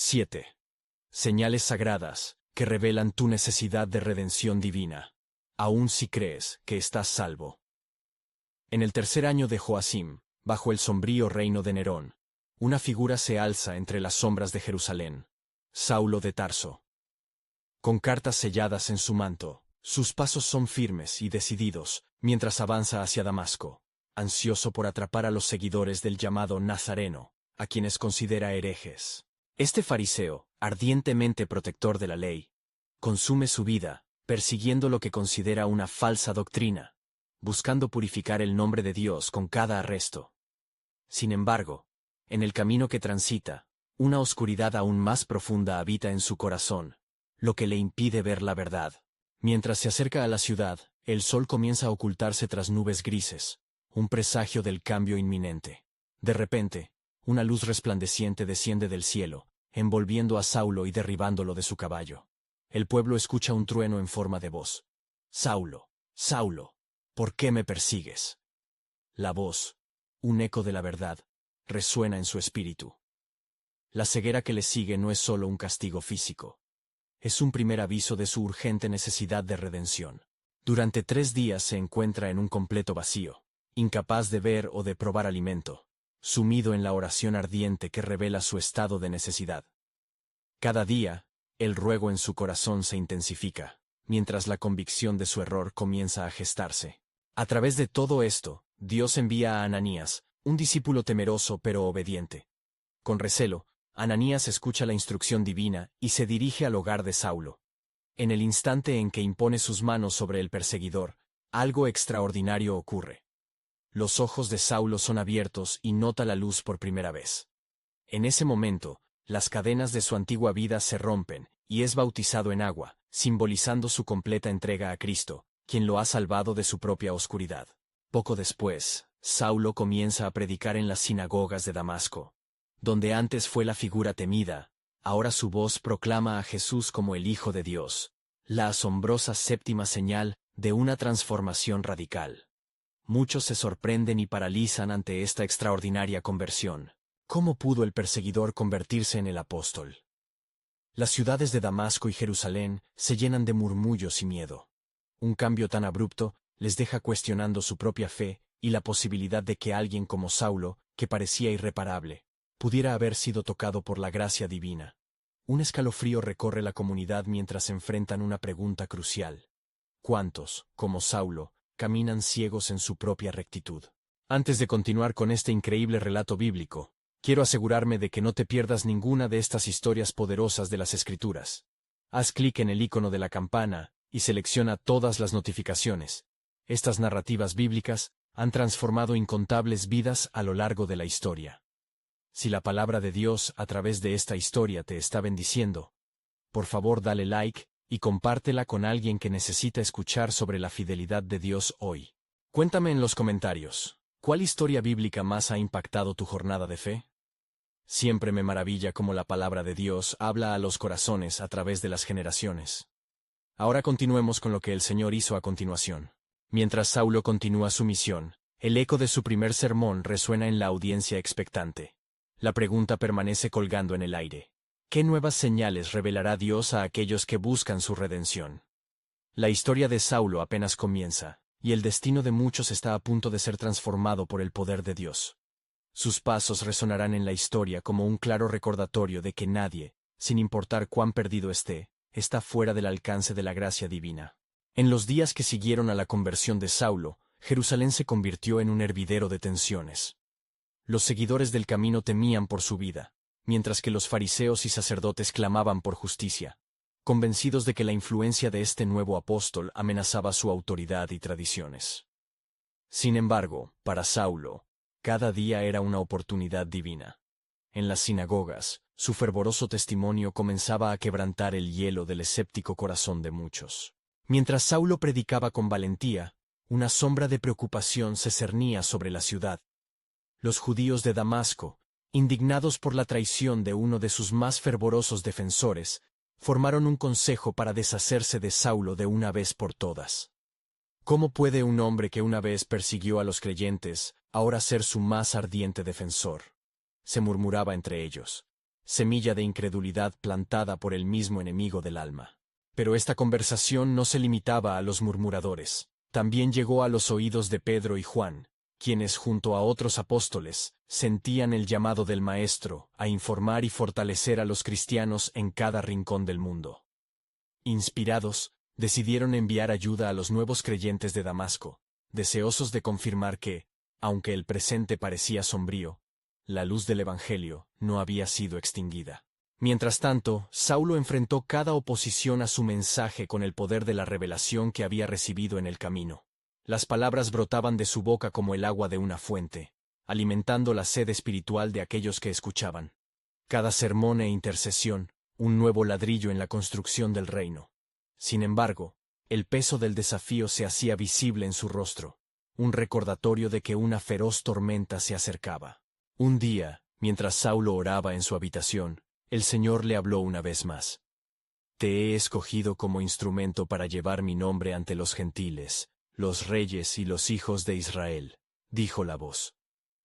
7. Señales sagradas que revelan tu necesidad de redención divina, aun si crees que estás salvo. En el tercer año de Joacim, bajo el sombrío reino de Nerón, una figura se alza entre las sombras de Jerusalén: Saulo de Tarso. Con cartas selladas en su manto, sus pasos son firmes y decididos mientras avanza hacia Damasco, ansioso por atrapar a los seguidores del llamado Nazareno, a quienes considera herejes. Este fariseo, ardientemente protector de la ley, consume su vida persiguiendo lo que considera una falsa doctrina, buscando purificar el nombre de Dios con cada arresto. Sin embargo, en el camino que transita, una oscuridad aún más profunda habita en su corazón, lo que le impide ver la verdad. Mientras se acerca a la ciudad, el sol comienza a ocultarse tras nubes grises, un presagio del cambio inminente. De repente, una luz resplandeciente desciende del cielo, envolviendo a Saulo y derribándolo de su caballo. El pueblo escucha un trueno en forma de voz. «Saulo, Saulo, ¿por qué me persigues?». La voz, un eco de la verdad, resuena en su espíritu. La ceguera que le sigue no es solo un castigo físico. Es un primer aviso de su urgente necesidad de redención. Durante 3 días se encuentra en un completo vacío, incapaz de ver o de probar alimento, sumido en la oración ardiente que revela su estado de necesidad. Cada día, el ruego en su corazón se intensifica, mientras la convicción de su error comienza a gestarse. A través de todo esto, Dios envía a Ananías, un discípulo temeroso pero obediente. Con recelo, Ananías escucha la instrucción divina y se dirige al hogar de Saulo. En el instante en que impone sus manos sobre el perseguidor, algo extraordinario ocurre. Los ojos de Saulo son abiertos y nota la luz por primera vez. En ese momento, las cadenas de su antigua vida se rompen, y es bautizado en agua, simbolizando su completa entrega a Cristo, quien lo ha salvado de su propia oscuridad. Poco después, Saulo comienza a predicar en las sinagogas de Damasco. Donde antes fue la figura temida, ahora su voz proclama a Jesús como el Hijo de Dios, la asombrosa séptima señal de una transformación radical. Muchos se sorprenden y paralizan ante esta extraordinaria conversión. ¿Cómo pudo el perseguidor convertirse en el apóstol? Las ciudades de Damasco y Jerusalén se llenan de murmullos y miedo. Un cambio tan abrupto les deja cuestionando su propia fe y la posibilidad de que alguien como Saulo, que parecía irreparable, pudiera haber sido tocado por la gracia divina. Un escalofrío recorre la comunidad mientras enfrentan una pregunta crucial. ¿Cuántos, como Saulo, caminan ciegos en su propia rectitud? Antes de continuar con este increíble relato bíblico, quiero asegurarme de que no te pierdas ninguna de estas historias poderosas de las Escrituras. Haz clic en el icono de la campana y selecciona todas las notificaciones. Estas narrativas bíblicas han transformado incontables vidas a lo largo de la historia. Si la palabra de Dios a través de esta historia te está bendiciendo, por favor dale like y compártela con alguien que necesita escuchar sobre la fidelidad de Dios hoy. Cuéntame en los comentarios, ¿cuál historia bíblica más ha impactado tu jornada de fe? Siempre me maravilla cómo la palabra de Dios habla a los corazones a través de las generaciones. Ahora continuemos con lo que el Señor hizo a continuación. Mientras Saulo continúa su misión, el eco de su primer sermón resuena en la audiencia expectante. La pregunta permanece colgando en el aire. ¿Qué nuevas señales revelará Dios a aquellos que buscan su redención? La historia de Saulo apenas comienza, y el destino de muchos está a punto de ser transformado por el poder de Dios. Sus pasos resonarán en la historia como un claro recordatorio de que nadie, sin importar cuán perdido esté, está fuera del alcance de la gracia divina. En los días que siguieron a la conversión de Saulo, Jerusalén se convirtió en un hervidero de tensiones. Los seguidores del camino temían por su vida, mientras que los fariseos y sacerdotes clamaban por justicia, convencidos de que la influencia de este nuevo apóstol amenazaba su autoridad y tradiciones. Sin embargo, para Saulo, cada día era una oportunidad divina. En las sinagogas, su fervoroso testimonio comenzaba a quebrantar el hielo del escéptico corazón de muchos. Mientras Saulo predicaba con valentía, una sombra de preocupación se cernía sobre la ciudad. Los judíos de Damasco, indignados por la traición de uno de sus más fervorosos defensores, formaron un consejo para deshacerse de Saulo de una vez por todas. ¿Cómo puede un hombre que una vez persiguió a los creyentes ahora ser su más ardiente defensor? Se murmuraba entre ellos. semilla de incredulidad plantada por el mismo enemigo del alma. Pero esta conversación no se limitaba a los murmuradores. También llegó a los oídos de Pedro y Juan, quienes junto a otros apóstoles, sentían el llamado del Maestro a informar y fortalecer a los cristianos en cada rincón del mundo. Inspirados, decidieron enviar ayuda a los nuevos creyentes de Damasco, deseosos de confirmar que, aunque el presente parecía sombrío, la luz del Evangelio no había sido extinguida. Mientras tanto, Saulo enfrentó cada oposición a su mensaje con el poder de la revelación que había recibido en el camino. Las palabras brotaban de su boca como el agua de una fuente, alimentando la sed espiritual de aquellos que escuchaban. Cada sermón e intercesión, un nuevo ladrillo en la construcción del reino. Sin embargo, el peso del desafío se hacía visible en su rostro, un recordatorio de que una feroz tormenta se acercaba. Un día, mientras Saulo oraba en su habitación, el Señor le habló una vez más. Te he escogido como instrumento para llevar mi nombre ante los gentiles, los reyes y los hijos de Israel, dijo la voz.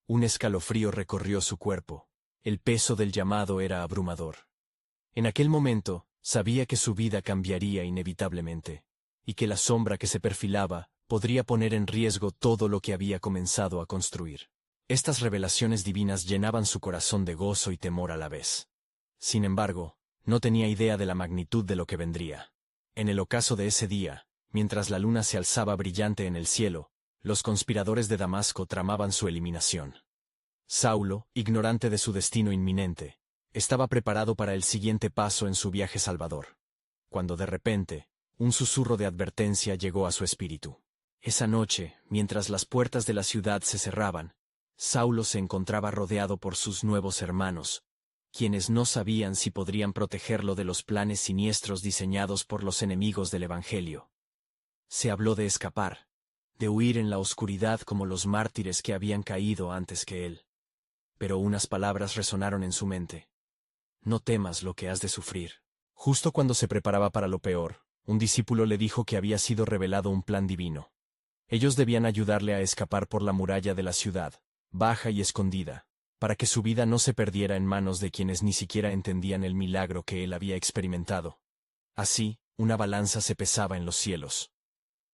Un escalofrío recorrió su cuerpo. El peso del llamado era abrumador. En aquel momento, sabía que su vida cambiaría inevitablemente, y que la sombra que se perfilaba podría poner en riesgo todo lo que había comenzado a construir. Estas revelaciones divinas llenaban su corazón de gozo y temor a la vez. Sin embargo, no tenía idea de la magnitud de lo que vendría. En el ocaso de ese día, mientras la luna se alzaba brillante en el cielo, los conspiradores de Damasco tramaban su eliminación. Saulo, ignorante de su destino inminente, estaba preparado para el siguiente paso en su viaje salvador, cuando de repente, un susurro de advertencia llegó a su espíritu. Esa noche, mientras las puertas de la ciudad se cerraban, Saulo se encontraba rodeado por sus nuevos hermanos, quienes no sabían si podrían protegerlo de los planes siniestros diseñados por los enemigos del Evangelio. Se habló de escapar, de huir en la oscuridad como los mártires que habían caído antes que él. Pero unas palabras resonaron en su mente. No temas lo que has de sufrir. Justo cuando se preparaba para lo peor, un discípulo le dijo que había sido revelado un plan divino. Ellos debían ayudarle a escapar por la muralla de la ciudad, baja y escondida, para que su vida no se perdiera en manos de quienes ni siquiera entendían el milagro que él había experimentado. Así, una balanza se pesaba en los cielos.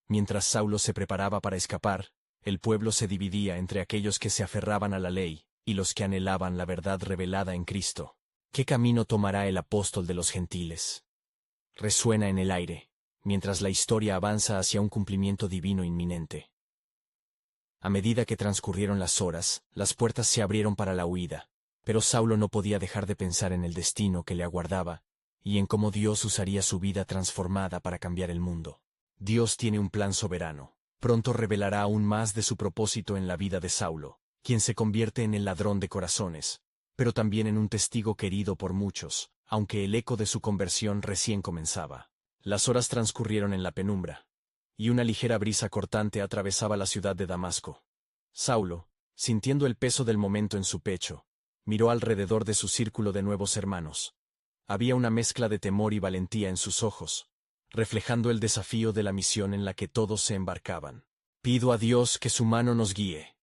Mientras Saulo se preparaba para escapar, el pueblo se dividía entre aquellos que se aferraban a la ley y los que anhelaban la verdad revelada en Cristo. ¿Qué camino tomará el apóstol de los gentiles? Resuena en el aire, mientras la historia avanza hacia un cumplimiento divino inminente. A medida que transcurrieron las horas, las puertas se abrieron para la huida, pero Saulo no podía dejar de pensar en el destino que le aguardaba y en cómo Dios usaría su vida transformada para cambiar el mundo. Dios tiene un plan soberano. Pronto revelará aún más de su propósito en la vida de Saulo, quien se convierte en el ladrón de corazones, pero también en un testigo querido por muchos, aunque el eco de su conversión recién comenzaba. Las horas transcurrieron en la penumbra, y una ligera brisa cortante atravesaba la ciudad de Damasco. Saulo, sintiendo el peso del momento en su pecho, miró alrededor de su círculo de nuevos hermanos. Había una mezcla de temor y valentía en sus ojos, reflejando el desafío de la misión en la que todos se embarcaban. «Pido a Dios que su mano nos guíe»,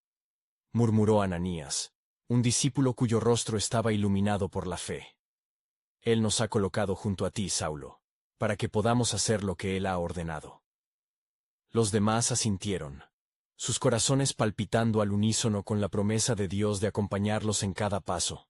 murmuró Ananías, un discípulo cuyo rostro estaba iluminado por la fe. «Él nos ha colocado junto a ti, Saulo, para que podamos hacer lo que Él ha ordenado». Los demás asintieron, sus corazones palpitando al unísono con la promesa de Dios de acompañarlos en cada paso.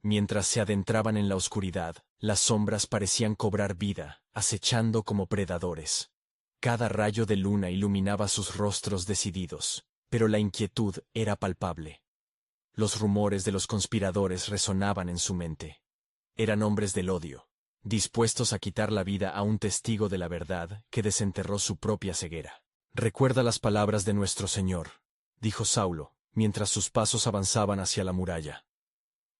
Mientras se adentraban en la oscuridad, las sombras parecían cobrar vida, acechando como predadores. Cada rayo de luna iluminaba sus rostros decididos, pero la inquietud era palpable. Los rumores de los conspiradores resonaban en su mente. Eran hombres del odio, dispuestos a quitar la vida a un testigo de la verdad que desenterró su propia ceguera. «Recuerda las palabras de nuestro Señor», dijo Saulo, mientras sus pasos avanzaban hacia la muralla.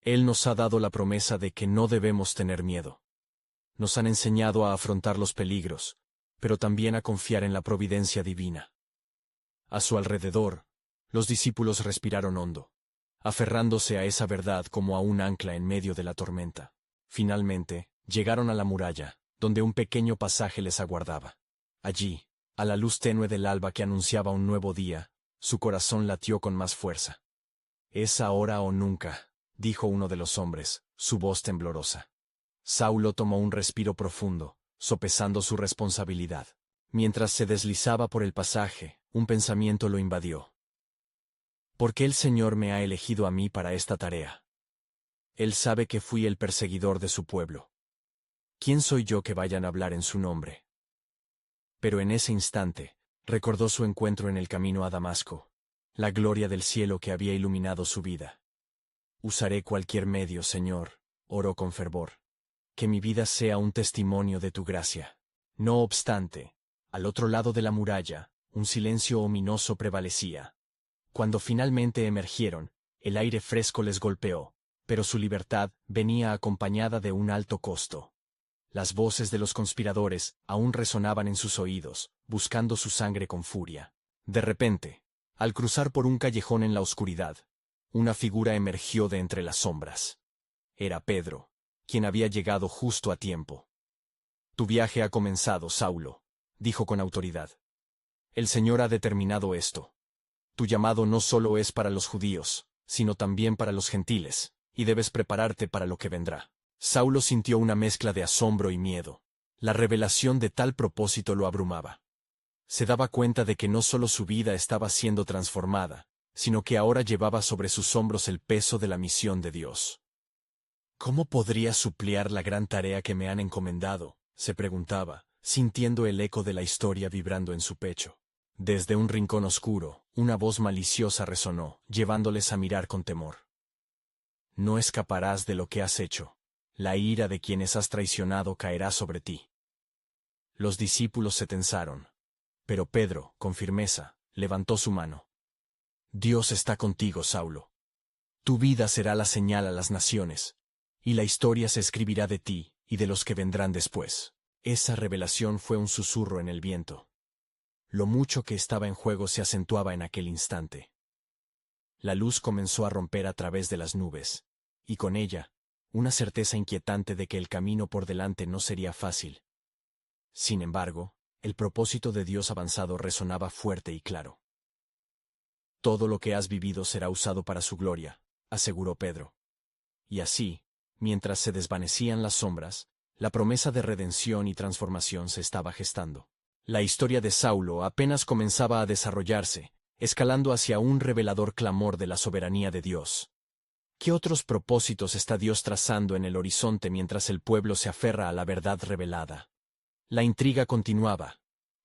«Él nos ha dado la promesa de que no debemos tener miedo. Nos han enseñado a afrontar los peligros, pero también a confiar en la providencia divina». A su alrededor, los discípulos respiraron hondo, aferrándose a esa verdad como a un ancla en medio de la tormenta. Finalmente, llegaron a la muralla, donde un pequeño pasaje les aguardaba. Allí, a la luz tenue del alba que anunciaba un nuevo día, su corazón latió con más fuerza. «Es ahora o nunca», dijo uno de los hombres, su voz temblorosa. Saulo tomó un respiro profundo, sopesando su responsabilidad. Mientras se deslizaba por el pasaje, un pensamiento lo invadió. ¿Por qué el Señor me ha elegido a mí para esta tarea? Él sabe que fui el perseguidor de su pueblo. ¿Quién soy yo que vayan a hablar en su nombre? Pero en ese instante, recordó su encuentro en el camino a Damasco, la gloria del cielo que había iluminado su vida. Usaré cualquier medio, Señor, oró con fervor. Que mi vida sea un testimonio de tu gracia. No obstante, al otro lado de la muralla, un silencio ominoso prevalecía. Cuando finalmente emergieron, el aire fresco les golpeó, pero su libertad venía acompañada de un alto costo. Las voces de los conspiradores aún resonaban en sus oídos, buscando su sangre con furia. De repente, al cruzar por un callejón en la oscuridad, una figura emergió de entre las sombras. Era Pedro, quien había llegado justo a tiempo. Tu viaje ha comenzado, Saulo, dijo con autoridad. El Señor ha determinado esto. Tu llamado no solo es para los judíos, sino también para los gentiles, y debes prepararte para lo que vendrá. Saulo sintió una mezcla de asombro y miedo. La revelación de tal propósito lo abrumaba. Se daba cuenta de que no solo su vida estaba siendo transformada, sino que ahora llevaba sobre sus hombros el peso de la misión de Dios. ¿Cómo podría suplir la gran tarea que me han encomendado?, se preguntaba, sintiendo el eco de la historia vibrando en su pecho. Desde un rincón oscuro, una voz maliciosa resonó, llevándoles a mirar con temor. No escaparás de lo que has hecho. La ira de quienes has traicionado caerá sobre ti. Los discípulos se tensaron. Pero Pedro, con firmeza, levantó su mano. Dios está contigo, Saulo. Tu vida será la señal a las naciones, y la historia se escribirá de ti y de los que vendrán después. Esa revelación fue un susurro en el viento. Lo mucho que estaba en juego se acentuaba en aquel instante. La luz comenzó a romper a través de las nubes, y con ella, una certeza inquietante de que el camino por delante no sería fácil. Sin embargo, el propósito de Dios avanzado resonaba fuerte y claro. Todo lo que has vivido será usado para su gloria, aseguró Pedro. Y así, mientras se desvanecían las sombras, la promesa de redención y transformación se estaba gestando. La historia de Saulo apenas comenzaba a desarrollarse, escalando hacia un revelador clamor de la soberanía de Dios. ¿Qué otros propósitos está Dios trazando en el horizonte mientras el pueblo se aferra a la verdad revelada? La intriga continuaba,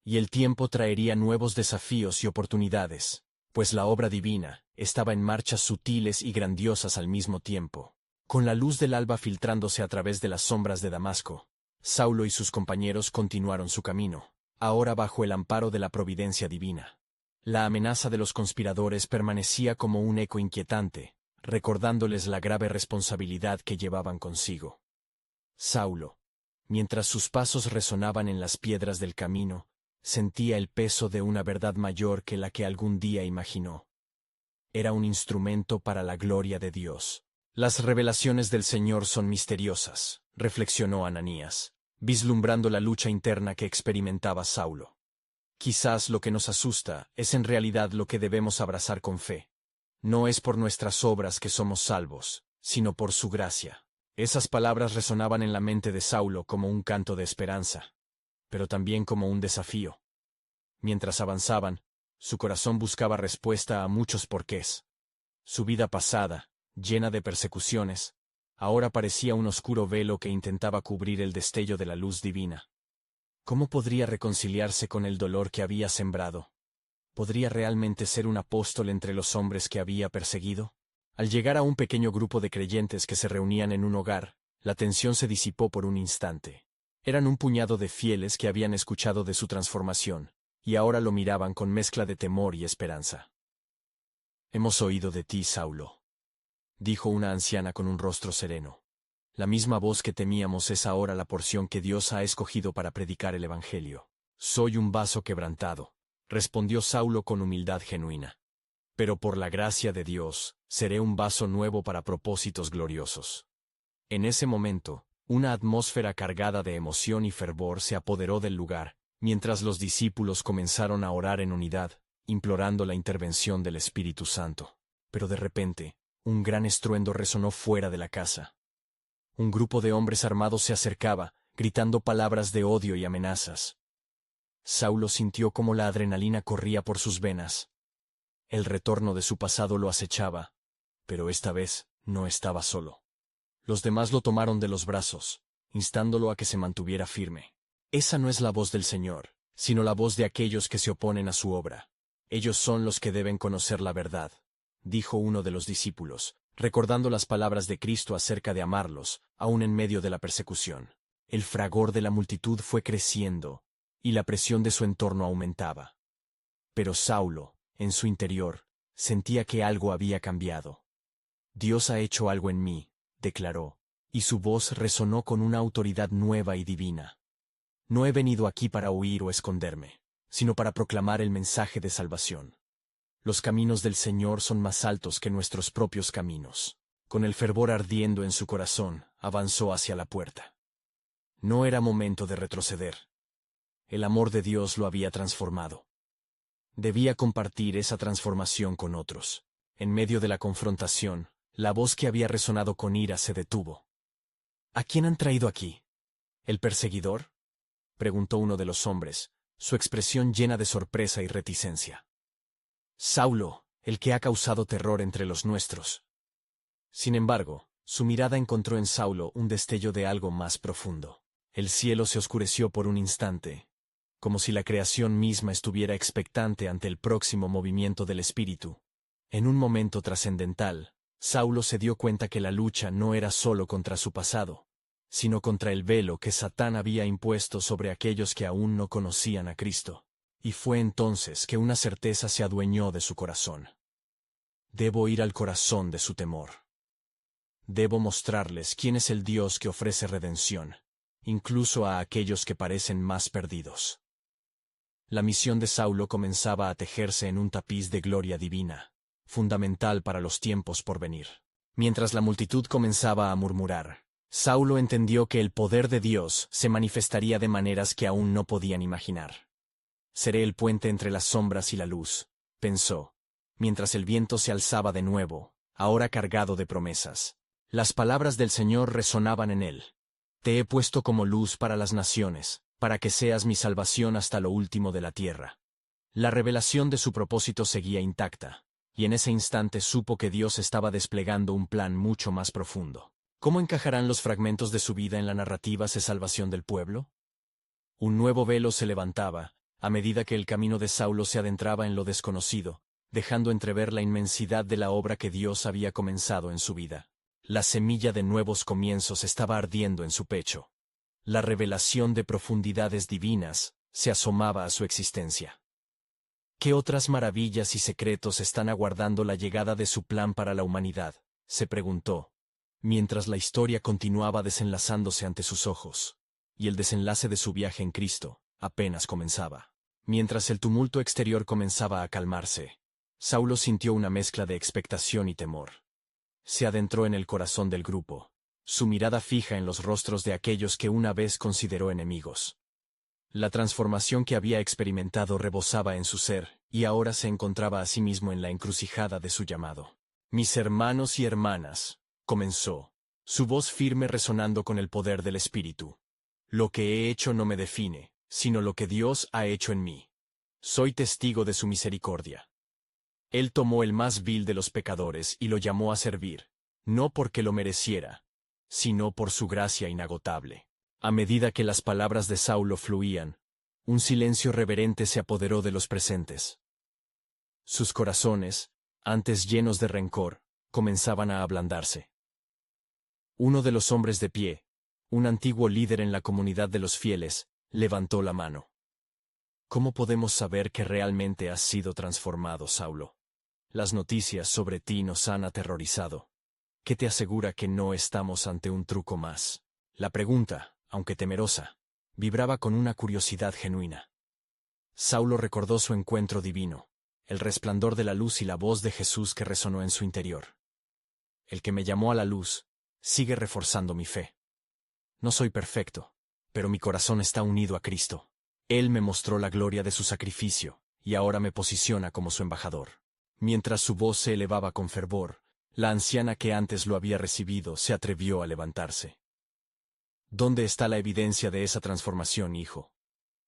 y el tiempo traería nuevos desafíos y oportunidades, pues la obra divina estaba en marchas sutiles y grandiosas al mismo tiempo. Con la luz del alba filtrándose a través de las sombras de Damasco, Saulo y sus compañeros continuaron su camino, ahora bajo el amparo de la providencia divina. La amenaza de los conspiradores permanecía como un eco inquietante, recordándoles la grave responsabilidad que llevaban consigo. Saulo, mientras sus pasos resonaban en las piedras del camino, sentía el peso de una verdad mayor que la que algún día imaginó. Era un instrumento para la gloria de Dios. Las revelaciones del Señor son misteriosas, reflexionó Ananías, vislumbrando la lucha interna que experimentaba Saulo. Quizás lo que nos asusta es en realidad lo que debemos abrazar con fe. No es por nuestras obras que somos salvos, sino por su gracia. Esas palabras resonaban en la mente de Saulo como un canto de esperanza, pero también como un desafío. Mientras avanzaban, su corazón buscaba respuesta a muchos porqués. Su vida pasada, llena de persecuciones, ahora parecía un oscuro velo que intentaba cubrir el destello de la luz divina. ¿Cómo podría reconciliarse con el dolor que había sembrado? ¿Podría realmente ser un apóstol entre los hombres que había perseguido? Al llegar a un pequeño grupo de creyentes que se reunían en un hogar, la tensión se disipó por un instante. Eran un puñado de fieles que habían escuchado de su transformación, y ahora lo miraban con mezcla de temor y esperanza. Hemos oído de ti, Saulo, dijo una anciana con un rostro sereno. La misma voz que temíamos es ahora la porción que Dios ha escogido para predicar el Evangelio. Soy un vaso quebrantado, respondió Saulo con humildad genuina. Pero por la gracia de Dios, seré un vaso nuevo para propósitos gloriosos. En ese momento, una atmósfera cargada de emoción y fervor se apoderó del lugar, mientras los discípulos comenzaron a orar en unidad, implorando la intervención del Espíritu Santo. Pero de repente, Un gran estruendo resonó fuera de la casa. Un grupo de hombres armados se acercaba, gritando palabras de odio y amenazas. Saulo sintió cómo la adrenalina corría por sus venas. El retorno de su pasado lo acechaba, pero esta vez no estaba solo. Los demás lo tomaron de los brazos, instándolo a que se mantuviera firme. Esa no es la voz del Señor, sino la voz de aquellos que se oponen a su obra. Ellos son los que deben conocer la verdad, dijo uno de los discípulos, recordando las palabras de Cristo acerca de amarlos, aun en medio de la persecución. El fragor de la multitud fue creciendo, y la presión de su entorno aumentaba. Pero Saulo, en su interior, sentía que algo había cambiado. Dios ha hecho algo en mí, declaró, y su voz resonó con una autoridad nueva y divina. No he venido aquí para huir o esconderme, sino para proclamar el mensaje de salvación. Los caminos del Señor son más altos que nuestros propios caminos. Con el fervor ardiendo en su corazón, avanzó hacia la puerta. No era momento de retroceder. El amor de Dios lo había transformado. Debía compartir esa transformación con otros. En medio de la confrontación, la voz que había resonado con ira se detuvo. ¿A quién han traído aquí? ¿El perseguidor?, preguntó uno de los hombres, su expresión llena de sorpresa y reticencia. Saulo, el que ha causado terror entre los nuestros. Sin embargo, su mirada encontró en Saulo un destello de algo más profundo. El cielo se oscureció por un instante, como si la creación misma estuviera expectante ante el próximo movimiento del Espíritu. En un momento trascendental, Saulo se dio cuenta que la lucha no era solo contra su pasado, sino contra el velo que Satán había impuesto sobre aquellos que aún no conocían a Cristo. Y fue entonces que una certeza se adueñó de su corazón. Debo ir al corazón de su temor. Debo mostrarles quién es el Dios que ofrece redención, incluso a aquellos que parecen más perdidos. La misión de Saulo comenzaba a tejerse en un tapiz de gloria divina, fundamental para los tiempos por venir. Mientras la multitud comenzaba a murmurar, Saulo entendió que el poder de Dios se manifestaría de maneras que aún no podían imaginar. Seré el puente entre las sombras y la luz, pensó, mientras el viento se alzaba de nuevo, ahora cargado de promesas. Las palabras del Señor resonaban en él. Te he puesto como luz para las naciones, para que seas mi salvación hasta lo último de la tierra. La revelación de su propósito seguía intacta, y en ese instante supo que Dios estaba desplegando un plan mucho más profundo. ¿Cómo encajarán los fragmentos de su vida en la narrativa de salvación del pueblo? Un nuevo velo se levantaba, a medida que el camino de Saulo se adentraba en lo desconocido, dejando entrever la inmensidad de la obra que Dios había comenzado en su vida. La semilla de nuevos comienzos estaba ardiendo en su pecho. La revelación de profundidades divinas se asomaba a su existencia. ¿Qué otras maravillas y secretos están aguardando la llegada de su plan para la humanidad?, se preguntó, mientras la historia continuaba desenlazándose ante sus ojos, y el desenlace de su viaje en Cristo apenas comenzaba. Mientras el tumulto exterior comenzaba a calmarse, Saulo sintió una mezcla de expectación y temor. Se adentró en el corazón del grupo, su mirada fija en los rostros de aquellos que una vez consideró enemigos. La transformación que había experimentado rebosaba en su ser, y ahora se encontraba a sí mismo en la encrucijada de su llamado. Mis hermanos y hermanas, comenzó, su voz firme resonando con el poder del Espíritu. Lo que he hecho no me define, sino lo que Dios ha hecho en mí. Soy testigo de su misericordia. Él tomó el más vil de los pecadores y lo llamó a servir, no porque lo mereciera, sino por su gracia inagotable. A medida que las palabras de Saulo fluían, un silencio reverente se apoderó de los presentes. Sus corazones, antes llenos de rencor, comenzaban a ablandarse. Uno de los hombres de pie, un antiguo líder en la comunidad de los fieles, levantó la mano. ¿Cómo podemos saber que realmente has sido transformado, Saulo? Las noticias sobre ti nos han aterrorizado. ¿Qué te asegura que no estamos ante un truco más? La pregunta, aunque temerosa, vibraba con una curiosidad genuina. Saulo recordó su encuentro divino, el resplandor de la luz y la voz de Jesús que resonó en su interior. El que me llamó a la luz, sigue reforzando mi fe. No soy perfecto, pero mi corazón está unido a Cristo. Él me mostró la gloria de su sacrificio, y ahora me posiciona como su embajador. Mientras su voz se elevaba con fervor, La anciana que antes lo había recibido se atrevió a levantarse. ¿Dónde está la evidencia de esa transformación, hijo?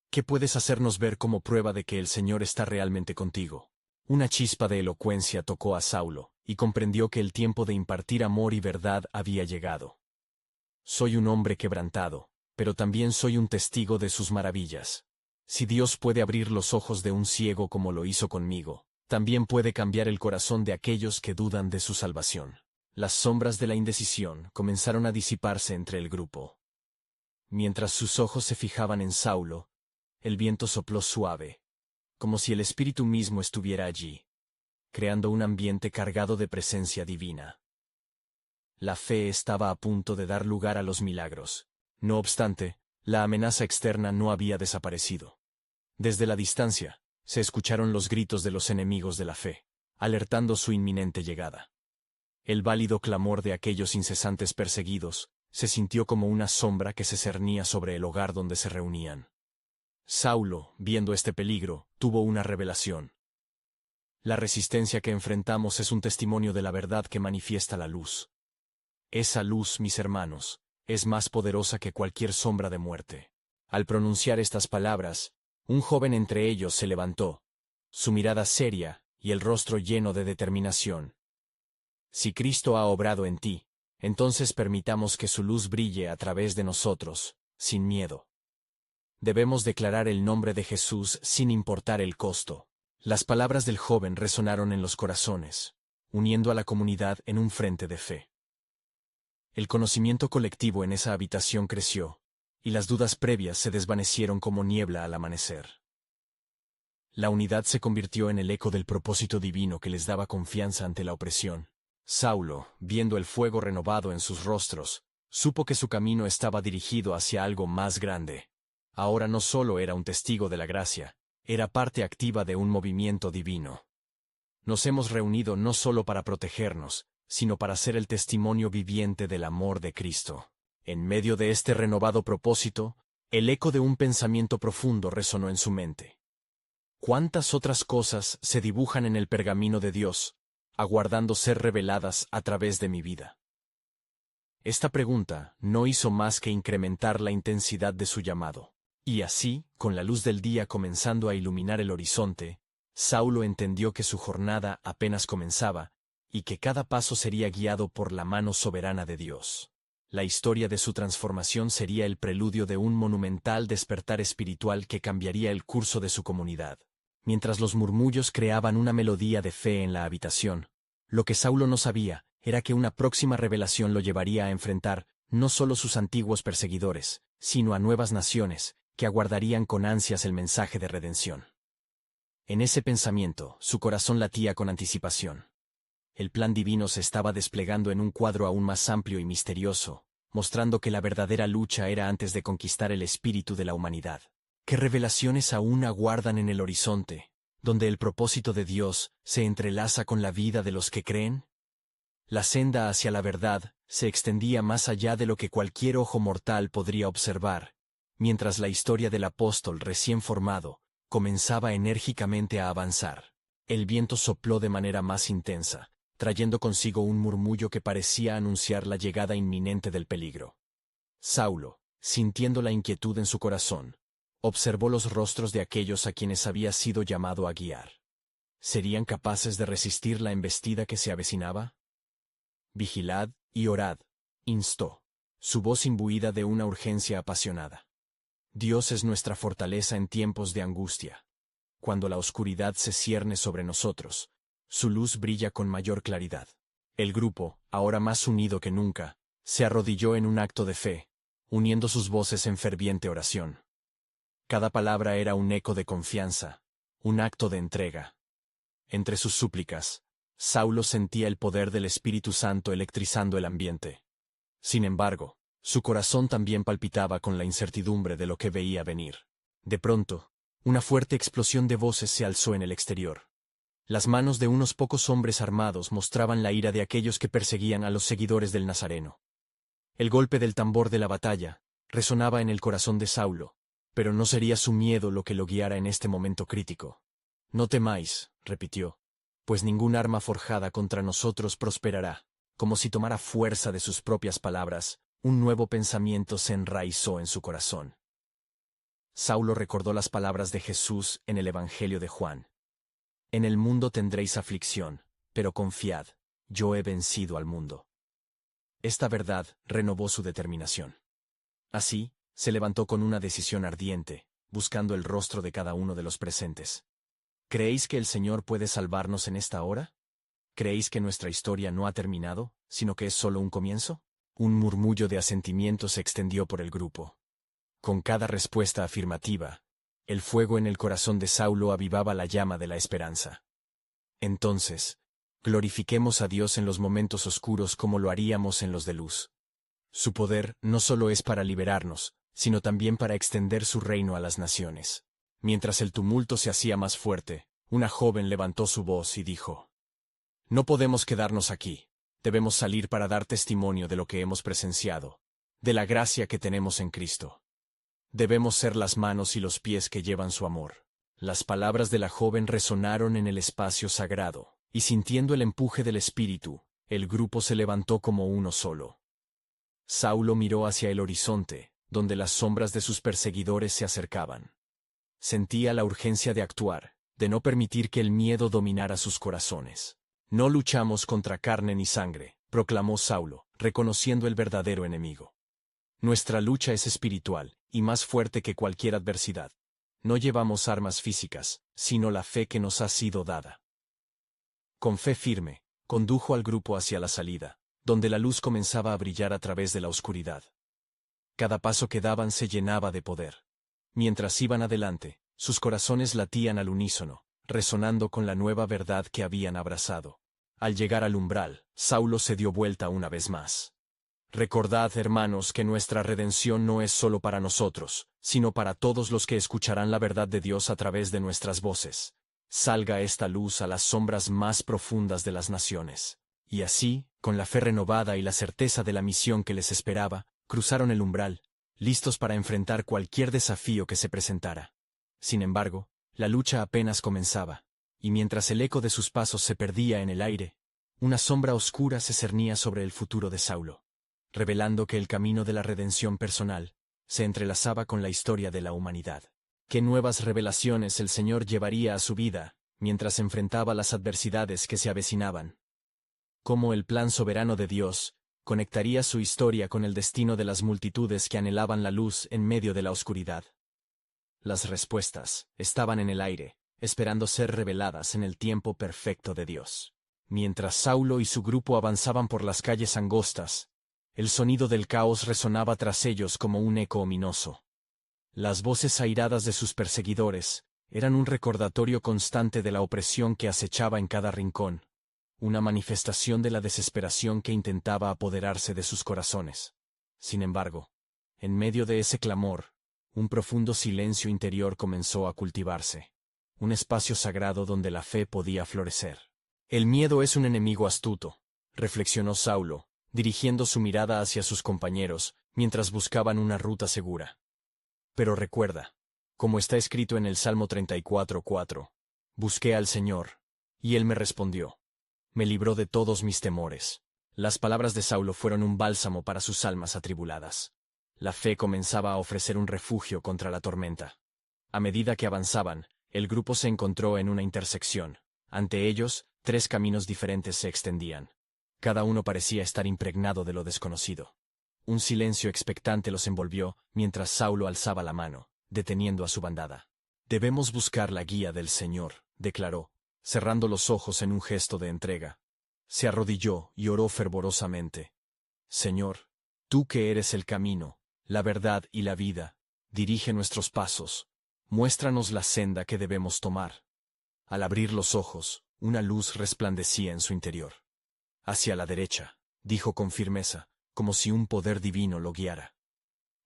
¿Qué puedes hacernos ver como prueba de que el Señor está realmente contigo? Una chispa de elocuencia tocó a Saulo, y comprendió que el tiempo de impartir amor y verdad había llegado. Soy un hombre quebrantado, pero también soy un testigo de sus maravillas. Si Dios puede abrir los ojos de un ciego como lo hizo conmigo, también puede cambiar el corazón de aquellos que dudan de su salvación. Las sombras de la indecisión comenzaron a disiparse entre el grupo. Mientras sus ojos se fijaban en Saulo, el viento sopló suave, como si el Espíritu mismo estuviera allí, creando un ambiente cargado de presencia divina. La fe estaba a punto de dar lugar a los milagros. No obstante, la amenaza externa no había desaparecido. Desde la distancia, se escucharon los gritos de los enemigos de la fe, alertando su inminente llegada. El válido clamor de aquellos incesantes perseguidos se sintió como una sombra que se cernía sobre el hogar donde se reunían. Saulo, viendo este peligro, tuvo una revelación. La resistencia que enfrentamos es un testimonio de la verdad que manifiesta la luz. Esa luz, mis hermanos, es más poderosa que cualquier sombra de muerte. Al pronunciar estas palabras, un joven entre ellos se levantó, su mirada seria y el rostro lleno de determinación. Si Cristo ha obrado en ti, entonces permitamos que su luz brille a través de nosotros, sin miedo. Debemos declarar el nombre de Jesús sin importar el costo. Las palabras del joven resonaron en los corazones, uniendo a la comunidad en un frente de fe. El conocimiento colectivo en esa habitación creció, y las dudas previas se desvanecieron como niebla al amanecer. La unidad se convirtió en el eco del propósito divino que les daba confianza ante la opresión. Saulo, viendo el fuego renovado en sus rostros, supo que su camino estaba dirigido hacia algo más grande. Ahora no solo era un testigo de la gracia, era parte activa de un movimiento divino. Nos hemos reunido no solo para protegernos, sino para ser el testimonio viviente del amor de Cristo. En medio de este renovado propósito, el eco de un pensamiento profundo resonó en su mente. ¿Cuántas otras cosas se dibujan en el pergamino de Dios, aguardando ser reveladas a través de mi vida? Esta pregunta no hizo más que incrementar la intensidad de su llamado. Y así, con la luz del día comenzando a iluminar el horizonte, Saulo entendió que su jornada apenas comenzaba, y que cada paso sería guiado por la mano soberana de Dios. La historia de su transformación sería el preludio de un monumental despertar espiritual que cambiaría el curso de su comunidad. Mientras los murmullos creaban una melodía de fe en la habitación, lo que Saulo no sabía era que una próxima revelación lo llevaría a enfrentar no solo sus antiguos perseguidores, sino a nuevas naciones, que aguardarían con ansias el mensaje de redención. En ese pensamiento, su corazón latía con anticipación. El plan divino se estaba desplegando en un cuadro aún más amplio y misterioso, mostrando que la verdadera lucha era antes de conquistar el espíritu de la humanidad. ¿Qué revelaciones aún aguardan en el horizonte, donde el propósito de Dios se entrelaza con la vida de los que creen? La senda hacia la verdad se extendía más allá de lo que cualquier ojo mortal podría observar, mientras la historia del apóstol recién formado comenzaba enérgicamente a avanzar. El viento sopló de manera más intensa, trayendo consigo un murmullo que parecía anunciar la llegada inminente del peligro. Saulo, sintiendo la inquietud en su corazón, observó los rostros de aquellos a quienes había sido llamado a guiar. ¿Serían capaces de resistir la embestida que se avecinaba? Vigilad y orad, instó, su voz imbuida de una urgencia apasionada. Dios es nuestra fortaleza en tiempos de angustia. Cuando la oscuridad se cierne sobre nosotros, su luz brilla con mayor claridad. El grupo, ahora más unido que nunca, se arrodilló en un acto de fe, uniendo sus voces en ferviente oración. Cada palabra era un eco de confianza, un acto de entrega. Entre sus súplicas, Saulo sentía el poder del Espíritu Santo electrizando el ambiente. Sin embargo, su corazón también palpitaba con la incertidumbre de lo que veía venir. De pronto, una fuerte explosión de voces se alzó en el exterior. Las manos de unos pocos hombres armados mostraban la ira de aquellos que perseguían a los seguidores del Nazareno. El golpe del tambor de la batalla resonaba en el corazón de Saulo, pero no sería su miedo lo que lo guiara en este momento crítico. «No temáis», repitió. pues ningún arma forjada contra nosotros prosperará. Como si tomara fuerza de sus propias palabras, un nuevo pensamiento se enraizó en su corazón. Saulo recordó las palabras de Jesús en el Evangelio de Juan. En el mundo tendréis aflicción, pero confiad, yo he vencido al mundo. Esta verdad renovó su determinación. Así, se levantó con una decisión ardiente, buscando el rostro de cada uno de los presentes. ¿Creéis que el Señor puede salvarnos en esta hora? ¿Creéis que nuestra historia no ha terminado, sino que es solo un comienzo? Un murmullo de asentimiento se extendió por el grupo. Con cada respuesta afirmativa, el fuego en el corazón de Saulo avivaba la llama de la esperanza. Entonces, glorifiquemos a Dios en los momentos oscuros como lo haríamos en los de luz. Su poder no solo es para liberarnos, sino también para extender su reino a las naciones. Mientras el tumulto se hacía más fuerte, una joven levantó su voz y dijo: «No podemos quedarnos aquí. Debemos salir para dar testimonio de lo que hemos presenciado, de la gracia que tenemos en Cristo. Debemos ser las manos y los pies que llevan su amor». Las palabras de la joven resonaron en el espacio sagrado, y sintiendo el empuje del Espíritu, el grupo se levantó como uno solo. Saulo miró hacia el horizonte, donde las sombras de sus perseguidores se acercaban. Sentía la urgencia de actuar, de no permitir que el miedo dominara sus corazones. «No luchamos contra carne ni sangre», proclamó Saulo, reconociendo el verdadero enemigo. «Nuestra lucha es espiritual, y más fuerte que cualquier adversidad. No llevamos armas físicas, sino la fe que nos ha sido dada». Con fe firme, condujo al grupo hacia la salida, donde la luz comenzaba a brillar a través de la oscuridad. Cada paso que daban se llenaba de poder. Mientras iban adelante, sus corazones latían al unísono, resonando con la nueva verdad que habían abrazado. Al llegar al umbral, Saulo se dio vuelta una vez más. «Recordad, hermanos, que nuestra redención no es solo para nosotros, sino para todos los que escucharán la verdad de Dios a través de nuestras voces. Salga esta luz a las sombras más profundas de las naciones». Y así, con la fe renovada y la certeza de la misión que les esperaba, cruzaron el umbral, listos para enfrentar cualquier desafío que se presentara. Sin embargo, la lucha apenas comenzaba, y mientras el eco de sus pasos se perdía en el aire, una sombra oscura se cernía sobre el futuro de Saulo, revelando que el camino de la redención personal se entrelazaba con la historia de la humanidad. ¿Qué nuevas revelaciones el Señor llevaría a su vida mientras enfrentaba las adversidades que se avecinaban? ¿Cómo el plan soberano de Dios conectaría su historia con el destino de las multitudes que anhelaban la luz en medio de la oscuridad? Las respuestas estaban en el aire, esperando ser reveladas en el tiempo perfecto de Dios. Mientras Saulo y su grupo avanzaban por las calles angostas, el sonido del caos resonaba tras ellos como un eco ominoso. Las voces airadas de sus perseguidores eran un recordatorio constante de la opresión que acechaba en cada rincón, una manifestación de la desesperación que intentaba apoderarse de sus corazones. Sin embargo, en medio de ese clamor, un profundo silencio interior comenzó a cultivarse, un espacio sagrado donde la fe podía florecer. «El miedo es un enemigo astuto», reflexionó Saulo, dirigiendo su mirada hacia sus compañeros mientras buscaban una ruta segura. «Pero recuerda, como está escrito en el Salmo 34:4, busqué al Señor, y Él me respondió. Me libró de todos mis temores». Las palabras de Saulo fueron un bálsamo para sus almas atribuladas. La fe comenzaba a ofrecer un refugio contra la tormenta. A medida que avanzaban, el grupo se encontró en una intersección. Ante ellos, 3 caminos diferentes se extendían. Cada uno parecía estar impregnado de lo desconocido. Un silencio expectante los envolvió mientras Saulo alzaba la mano, deteniendo a su bandada. «Debemos buscar la guía del Señor», declaró, cerrando los ojos en un gesto de entrega. Se arrodilló y oró fervorosamente. «Señor, tú que eres el camino, la verdad y la vida, dirige nuestros pasos, muéstranos la senda que debemos tomar». Al abrir los ojos, una luz resplandecía en su interior. «Hacia la derecha», dijo con firmeza, como si un poder divino lo guiara.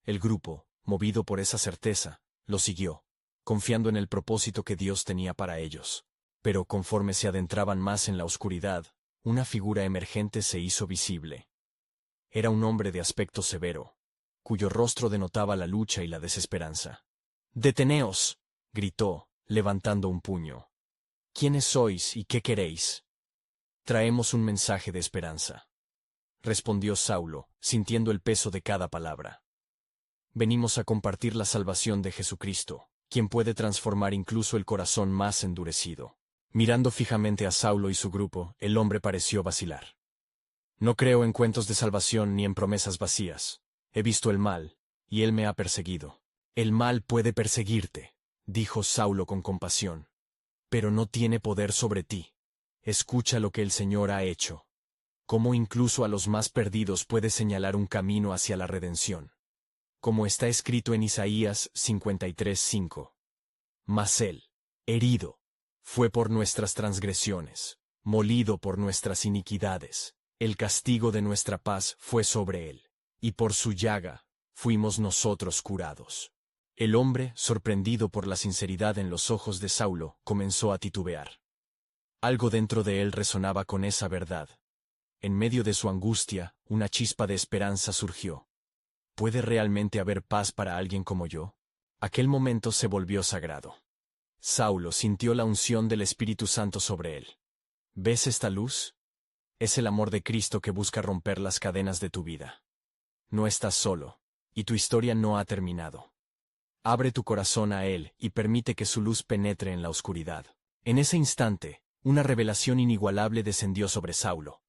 El grupo, movido por esa certeza, lo siguió, confiando en el propósito que Dios tenía para ellos. Pero conforme se adentraban más en la oscuridad, una figura emergente se hizo visible. Era un hombre de aspecto severo, cuyo rostro denotaba la lucha y la desesperanza. «¡Deteneos!», gritó, levantando un puño. ¿Quiénes sois y qué queréis? Traemos un mensaje de esperanza, respondió Saulo, sintiendo el peso de cada palabra. Venimos a compartir la salvación de Jesucristo, quien puede transformar incluso el corazón más endurecido. Mirando fijamente a Saulo y su grupo, el hombre pareció vacilar. No creo en cuentos de salvación ni en promesas vacías. He visto el mal, y él me ha perseguido. El mal puede perseguirte, dijo Saulo con compasión, pero no tiene poder sobre ti. Escucha lo que el Señor ha hecho. Cómo incluso a los más perdidos puede señalar un camino hacia la redención. Como está escrito en Isaías 53:5. Mas él, herido, fue por nuestras transgresiones, molido por nuestras iniquidades. El castigo de nuestra paz fue sobre él, y por su llaga fuimos nosotros curados. El hombre, sorprendido por la sinceridad en los ojos de Saulo, comenzó a titubear. Algo dentro de él resonaba con esa verdad. En medio de su angustia, una chispa de esperanza surgió. ¿Puede realmente haber paz para alguien como yo? Aquel momento se volvió sagrado. Saulo sintió la unción del Espíritu Santo sobre él. ¿Ves esta luz? Es el amor de Cristo que busca romper las cadenas de tu vida. No estás solo, y tu historia no ha terminado. Abre tu corazón a Él y permite que su luz penetre en la oscuridad. En ese instante, una revelación inigualable descendió sobre Saulo.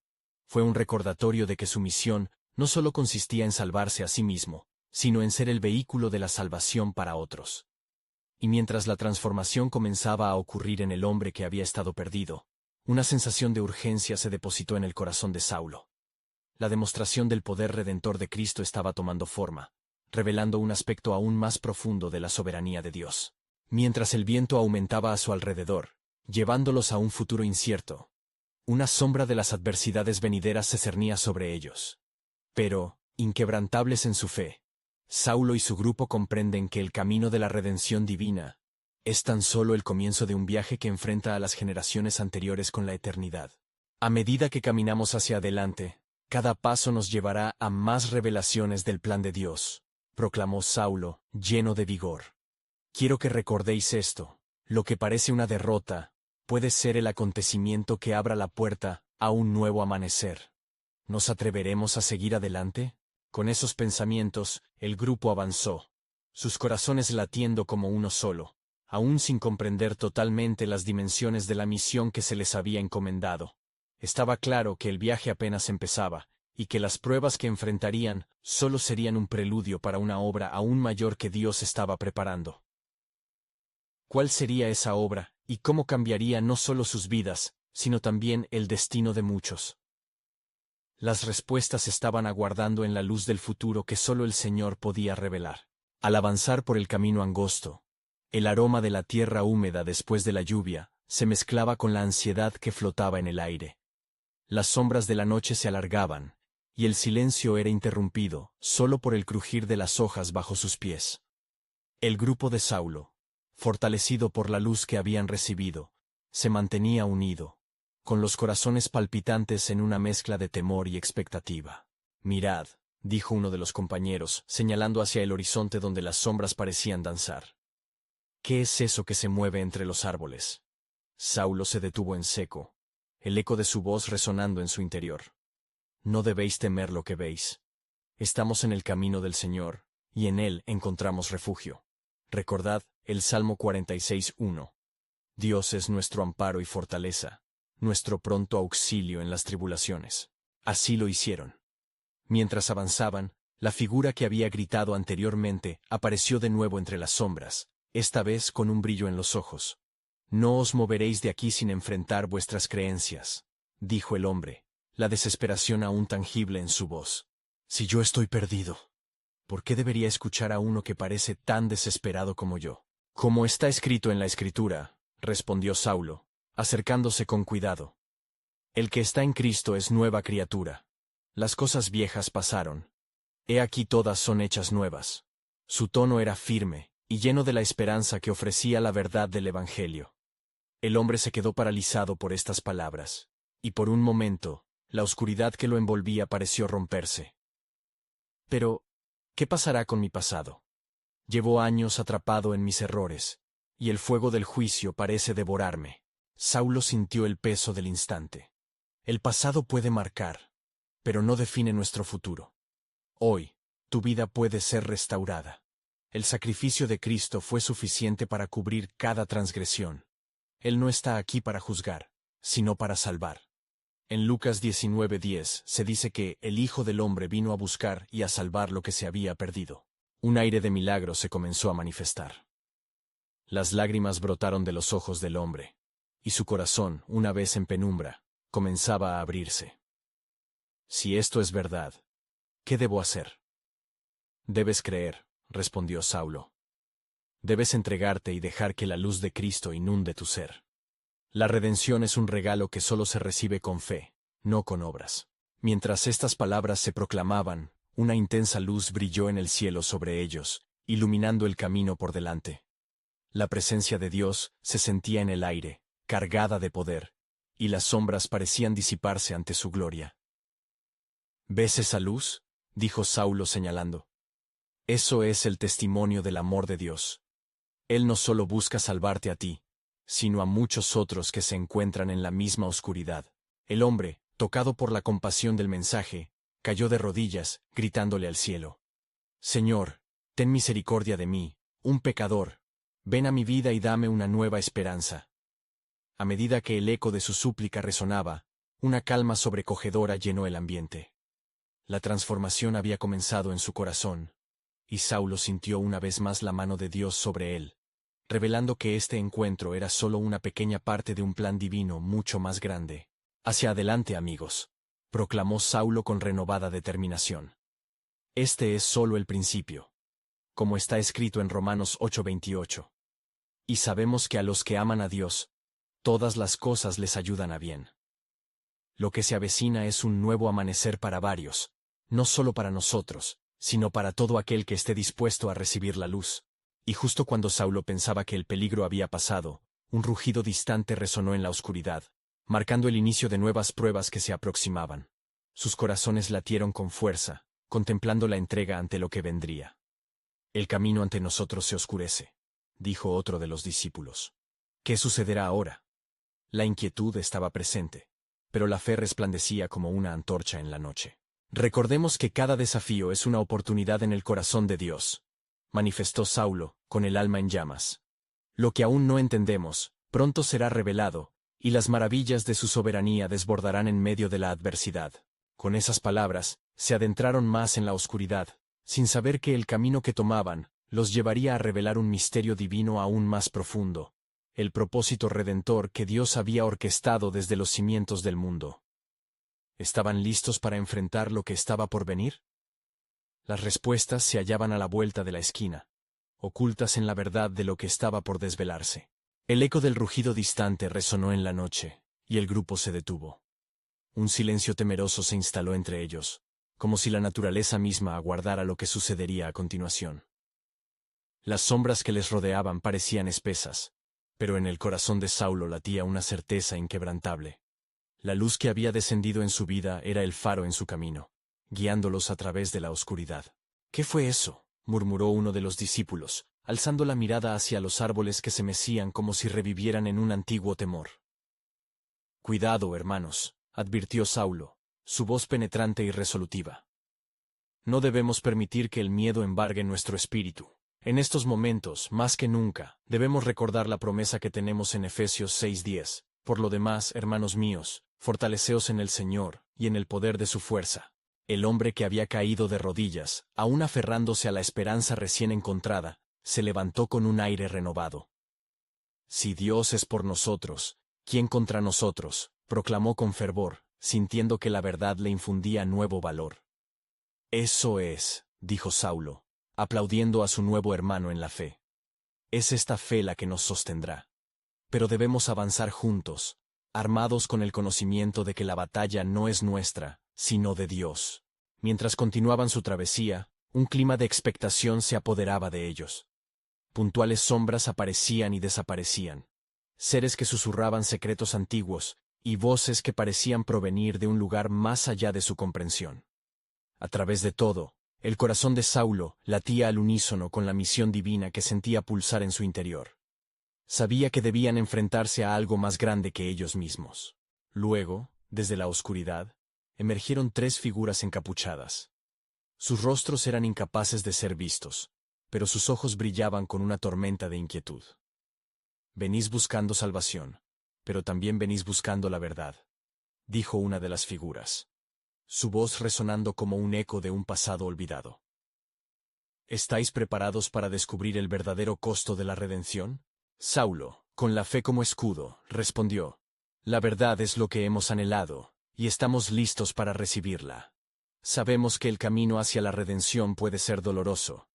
Fue un recordatorio de que su misión no solo consistía en salvarse a sí mismo, sino en ser el vehículo de la salvación para otros. Y mientras la transformación comenzaba a ocurrir en el hombre que había estado perdido, una sensación de urgencia se depositó en el corazón de Saulo. La demostración del poder redentor de Cristo estaba tomando forma, revelando un aspecto aún más profundo de la soberanía de Dios. Mientras el viento aumentaba a su alrededor, llevándolos a un futuro incierto, una sombra de las adversidades venideras se cernía sobre ellos. Pero, inquebrantables en su fe, Saulo y su grupo comprenden que el camino de la redención divina es tan solo el comienzo de un viaje que enfrenta a las generaciones anteriores con la eternidad. A medida que caminamos hacia adelante, cada paso nos llevará a más revelaciones del plan de Dios, proclamó Saulo, lleno de vigor. Quiero que recordéis esto: lo que parece una derrota puede ser el acontecimiento que abra la puerta a un nuevo amanecer. ¿Nos atreveremos a seguir adelante? Con esos pensamientos, el grupo avanzó, sus corazones latiendo como uno solo, aún sin comprender totalmente las dimensiones de la misión que se les había encomendado. Estaba claro que el viaje apenas empezaba, y que las pruebas que enfrentarían solo serían un preludio para una obra aún mayor que Dios estaba preparando. ¿Cuál sería esa obra, y cómo cambiaría no solo sus vidas, sino también el destino de muchos? Las respuestas estaban aguardando en la luz del futuro que solo el Señor podía revelar. Al avanzar por el camino angosto, el aroma de la tierra húmeda después de la lluvia se mezclaba con la ansiedad que flotaba en el aire. Las sombras de la noche se alargaban, y el silencio era interrumpido solo por el crujir de las hojas bajo sus pies. El grupo de Saulo, fortalecido por la luz que habían recibido, se mantenía unido, con los corazones palpitantes en una mezcla de temor y expectativa. Mirad, dijo uno de los compañeros, señalando hacia el horizonte donde las sombras parecían danzar. ¿Qué es eso que se mueve entre los árboles? Saulo se detuvo en seco, el eco de su voz resonando en su interior. No debéis temer lo que veis. Estamos en el camino del Señor, y en Él encontramos refugio. Recordad el Salmo 46:1. Dios es nuestro amparo y fortaleza, nuestro pronto auxilio en las tribulaciones. Así lo hicieron. Mientras avanzaban, la figura que había gritado anteriormente apareció de nuevo entre las sombras, esta vez con un brillo en los ojos. No os moveréis de aquí sin enfrentar vuestras creencias, dijo el hombre, la desesperación aún tangible en su voz. Si yo estoy perdido, ¿por qué debería escuchar a uno que parece tan desesperado como yo? Como está escrito en la Escritura, respondió Saulo, acercándose con cuidado. El que está en Cristo es nueva criatura. Las cosas viejas pasaron. He aquí todas son hechas nuevas. Su tono era firme, y lleno de la esperanza que ofrecía la verdad del Evangelio. El hombre se quedó paralizado por estas palabras, y por un momento, la oscuridad que lo envolvía pareció romperse. Pero, ¿qué pasará con mi pasado? Llevo años atrapado en mis errores, y el fuego del juicio parece devorarme. Saulo sintió el peso del instante. El pasado puede marcar, pero no define nuestro futuro. Hoy, tu vida puede ser restaurada. El sacrificio de Cristo fue suficiente para cubrir cada transgresión. Él no está aquí para juzgar, sino para salvar. En Lucas 19:10 se dice que el Hijo del Hombre vino a buscar y a salvar lo que se había perdido. Un aire de milagro se comenzó a manifestar. Las lágrimas brotaron de los ojos del hombre, y su corazón, una vez en penumbra, comenzaba a abrirse. Si esto es verdad, ¿qué debo hacer? Debes creer, respondió Saulo. Debes entregarte y dejar que la luz de Cristo inunde tu ser. La redención es un regalo que solo se recibe con fe, no con obras. Mientras estas palabras se proclamaban, una intensa luz brilló en el cielo sobre ellos, iluminando el camino por delante. La presencia de Dios se sentía en el aire, cargada de poder, y las sombras parecían disiparse ante su gloria. ¿Ves esa luz?, dijo Saulo señalando. Eso es el testimonio del amor de Dios. Él no solo busca salvarte a ti, sino a muchos otros que se encuentran en la misma oscuridad. El hombre, tocado por la compasión del mensaje, cayó de rodillas, gritándole al cielo: Señor, ten misericordia de mí, un pecador. Ven a mi vida y dame una nueva esperanza. A medida que el eco de su súplica resonaba, una calma sobrecogedora llenó el ambiente. La transformación había comenzado en su corazón, y Saulo sintió una vez más la mano de Dios sobre él, revelando que este encuentro era solo una pequeña parte de un plan divino mucho más grande. Hacia adelante, amigos, proclamó Saulo con renovada determinación. Este es solo el principio, como está escrito en Romanos 8:28. Y sabemos que a los que aman a Dios, todas las cosas les ayudan a bien. Lo que se avecina es un nuevo amanecer para varios, no solo para nosotros, sino para todo aquel que esté dispuesto a recibir la luz. Y justo cuando Saulo pensaba que el peligro había pasado, un rugido distante resonó en la oscuridad, marcando el inicio de nuevas pruebas que se aproximaban. Sus corazones latieron con fuerza, contemplando la entrega ante lo que vendría. El camino ante nosotros se oscurece, dijo otro de los discípulos. ¿Qué sucederá ahora? La inquietud estaba presente, pero la fe resplandecía como una antorcha en la noche. Recordemos que cada desafío es una oportunidad en el corazón de Dios, manifestó Saulo, con el alma en llamas. Lo que aún no entendemos, pronto será revelado, y las maravillas de su soberanía desbordarán en medio de la adversidad. Con esas palabras, se adentraron más en la oscuridad, sin saber que el camino que tomaban los llevaría a revelar un misterio divino aún más profundo, el propósito redentor que Dios había orquestado desde los cimientos del mundo. ¿Estaban listos para enfrentar lo que estaba por venir? Las respuestas se hallaban a la vuelta de la esquina, ocultas en la verdad de lo que estaba por desvelarse. El eco del rugido distante resonó en la noche, y el grupo se detuvo. Un silencio temeroso se instaló entre ellos, como si la naturaleza misma aguardara lo que sucedería a continuación. Las sombras que les rodeaban parecían espesas, pero en el corazón de Saulo latía una certeza inquebrantable. La luz que había descendido en su vida era el faro en su camino, guiándolos a través de la oscuridad. ¿Qué fue eso?, murmuró uno de los discípulos, alzando la mirada hacia los árboles que se mecían como si revivieran en un antiguo temor. Cuidado, hermanos, advirtió Saulo, su voz penetrante y resolutiva. No debemos permitir que el miedo embargue nuestro espíritu. En estos momentos, más que nunca, debemos recordar la promesa que tenemos en Efesios 6:10. Por lo demás, hermanos míos, fortaleceos en el Señor, y en el poder de su fuerza. El hombre que había caído de rodillas, aún aferrándose a la esperanza recién encontrada, se levantó con un aire renovado. Si Dios es por nosotros, ¿quién contra nosotros?, proclamó con fervor, sintiendo que la verdad le infundía nuevo valor. Eso es, dijo Saulo, aplaudiendo a su nuevo hermano en la fe. Es esta fe la que nos sostendrá. Pero debemos avanzar juntos, armados con el conocimiento de que la batalla no es nuestra, sino de Dios. Mientras continuaban su travesía, un clima de expectación se apoderaba de ellos. Puntuales sombras aparecían y desaparecían, seres que susurraban secretos antiguos, y voces que parecían provenir de un lugar más allá de su comprensión. A través de todo, el corazón de Saulo latía al unísono con la misión divina que sentía pulsar en su interior. Sabía que debían enfrentarse a algo más grande que ellos mismos. Luego, desde la oscuridad, emergieron 3 figuras encapuchadas. Sus rostros eran incapaces de ser vistos, pero sus ojos brillaban con una tormenta de inquietud. «Venís buscando salvación, pero también venís buscando la verdad», dijo una de las figuras, su voz resonando como un eco de un pasado olvidado. «¿Estáis preparados para descubrir el verdadero costo de la redención?» Saulo, con la fe como escudo, respondió: «La verdad es lo que hemos anhelado, y estamos listos para recibirla. Sabemos que el camino hacia la redención puede ser doloroso,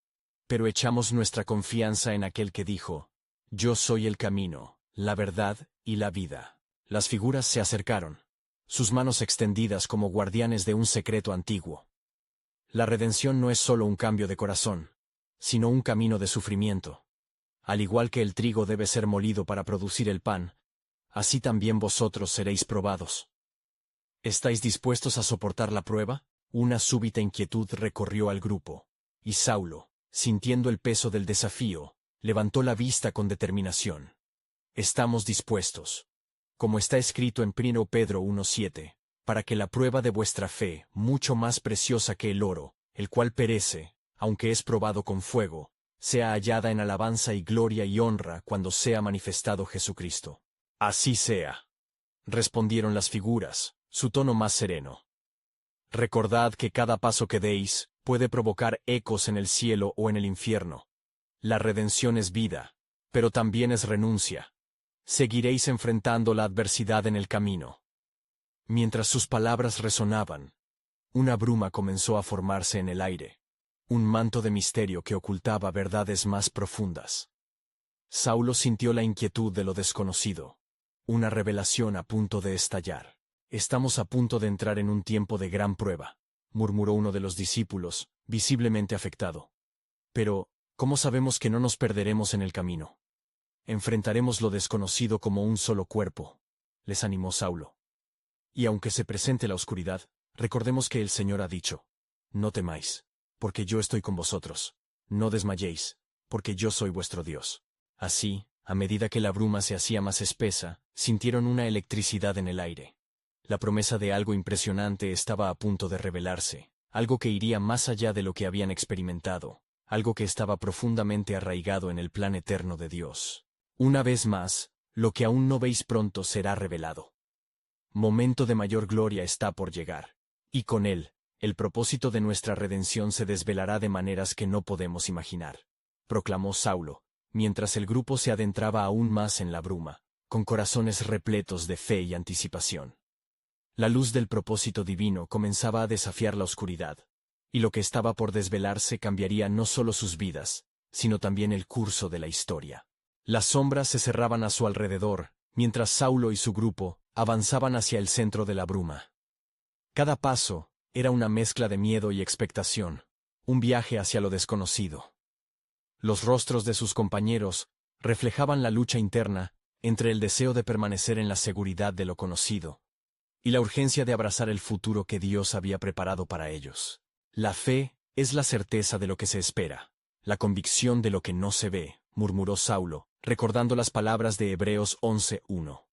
pero echamos nuestra confianza en aquel que dijo: Yo soy el camino, la verdad y la vida». Las figuras se acercaron, sus manos extendidas como guardianes de un secreto antiguo. La redención no es solo un cambio de corazón, sino un camino de sufrimiento. Al igual que el trigo debe ser molido para producir el pan, así también vosotros seréis probados. ¿Estáis dispuestos a soportar la prueba? Una súbita inquietud recorrió al grupo, y Saulo, sintiendo el peso del desafío, levantó la vista con determinación. «Estamos dispuestos», como está escrito en 1 Pedro 1:7, «para que la prueba de vuestra fe, mucho más preciosa que el oro, el cual perece, aunque es probado con fuego, sea hallada en alabanza y gloria y honra cuando sea manifestado Jesucristo». «Así sea», respondieron las figuras, su tono más sereno. «Recordad que cada paso que deis puede provocar ecos en el cielo o en el infierno. La redención es vida, pero también es renuncia. Seguiréis enfrentando la adversidad en el camino». Mientras sus palabras resonaban, una bruma comenzó a formarse en el aire, un manto de misterio que ocultaba verdades más profundas. Saulo sintió la inquietud de lo desconocido, una revelación a punto de estallar. «Estamos a punto de entrar en un tiempo de gran prueba», murmuró uno de los discípulos, visiblemente afectado. «Pero, ¿cómo sabemos que no nos perderemos en el camino?» «Enfrentaremos lo desconocido como un solo cuerpo», les animó Saulo. «Y aunque se presente la oscuridad, recordemos que el Señor ha dicho: No temáis, porque yo estoy con vosotros. No desmayéis, porque yo soy vuestro Dios». Así, a medida que la bruma se hacía más espesa, sintieron una electricidad en el aire. La promesa de algo impresionante estaba a punto de revelarse, algo que iría más allá de lo que habían experimentado, algo que estaba profundamente arraigado en el plan eterno de Dios. Una vez más, lo que aún no veis pronto será revelado. Momento de mayor gloria está por llegar, y con él, el propósito de nuestra redención se desvelará de maneras que no podemos imaginar, proclamó Saulo, mientras el grupo se adentraba aún más en la bruma, con corazones repletos de fe y anticipación. La luz del propósito divino comenzaba a desafiar la oscuridad, y lo que estaba por desvelarse cambiaría no solo sus vidas, sino también el curso de la historia. Las sombras se cerraban a su alrededor, mientras Saulo y su grupo avanzaban hacia el centro de la bruma. Cada paso era una mezcla de miedo y expectación, un viaje hacia lo desconocido. Los rostros de sus compañeros reflejaban la lucha interna entre el deseo de permanecer en la seguridad de lo conocido y la urgencia de abrazar el futuro que Dios había preparado para ellos. «La fe es la certeza de lo que se espera, la convicción de lo que no se ve», murmuró Saulo, recordando las palabras de Hebreos 11:1.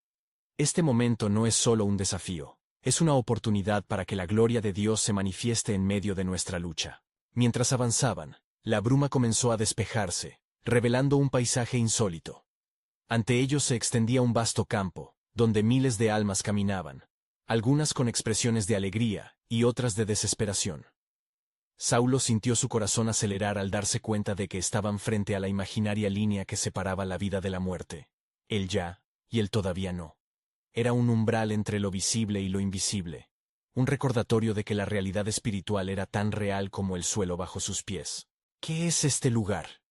Este momento no es solo un desafío, es una oportunidad para que la gloria de Dios se manifieste en medio de nuestra lucha. Mientras avanzaban, la bruma comenzó a despejarse, revelando un paisaje insólito. Ante ellos se extendía un vasto campo, donde miles de almas caminaban, algunas con expresiones de alegría y otras de desesperación. Saulo sintió su corazón acelerar al darse cuenta de que estaban frente a la imaginaria línea que separaba la vida de la muerte. El ya y el todavía no. Era un umbral entre lo visible y lo invisible, un recordatorio de que la realidad espiritual era tan real como el suelo bajo sus pies. «¿Qué es este lugar?»,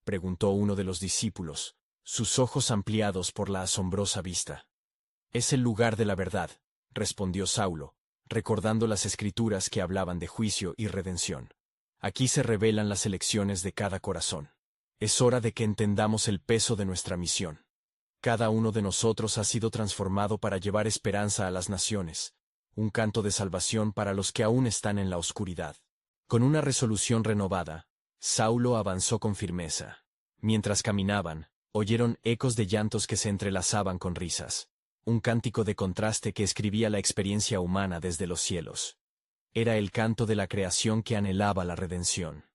preguntó uno de los discípulos, sus ojos ampliados por la asombrosa vista. «Es el lugar de la verdad», respondió Saulo, recordando las escrituras que hablaban de juicio y redención. «Aquí se revelan las elecciones de cada corazón. Es hora de que entendamos el peso de nuestra misión. Cada uno de nosotros ha sido transformado para llevar esperanza a las naciones, un canto de salvación para los que aún están en la oscuridad». Con una resolución renovada, Saulo avanzó con firmeza. Mientras caminaban, Oyeron ecos de llantos que se entrelazaban con risas. Un cántico de contraste que escribía la experiencia humana desde los cielos. Era el canto de la creación que anhelaba la redención.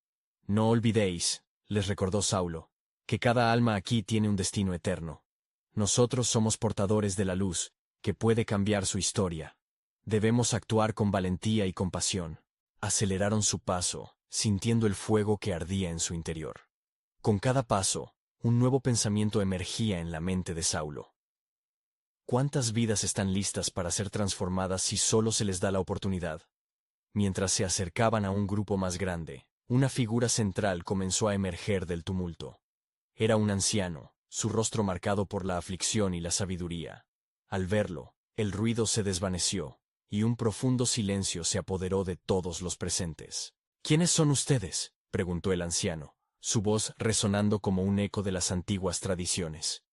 No olvidéis, les recordó Saulo, que cada alma aquí tiene un destino eterno. Nosotros somos portadores de la luz, que puede cambiar su historia. Debemos actuar con valentía y compasión. Aceleraron su paso, sintiendo el fuego que ardía en su interior. Con cada paso, un nuevo pensamiento emergía en la mente de Saulo. ¿Cuántas vidas están listas para ser transformadas si solo se les da la oportunidad? Mientras se acercaban a un grupo más grande, una figura central comenzó a emerger del tumulto. Era un anciano, su rostro marcado por la aflicción y la sabiduría. Al verlo, el ruido se desvaneció, y un profundo silencio se apoderó de todos los presentes. ¿Quiénes son ustedes?, preguntó el anciano, su voz resonando como un eco de las antiguas tradiciones.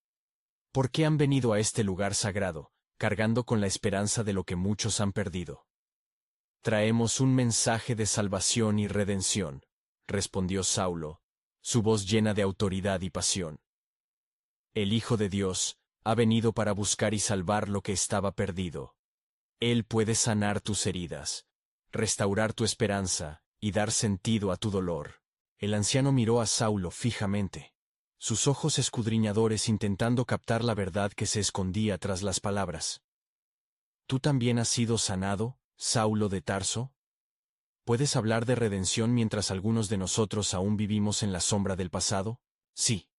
¿Por qué han venido a este lugar sagrado, cargando con la esperanza de lo que muchos han perdido? Traemos un mensaje de salvación y redención, respondió Saulo, su voz llena de autoridad y pasión. El Hijo de Dios ha venido para buscar y salvar lo que estaba perdido. Él puede sanar tus heridas, restaurar tu esperanza y dar sentido a tu dolor. El anciano miró a Saulo fijamente, sus ojos escudriñadores intentando captar la verdad que se escondía tras las palabras. ¿Tú también has sido sanado, Saulo de Tarso? ¿Puedes hablar de redención mientras algunos de nosotros aún vivimos en la sombra del pasado? Sí,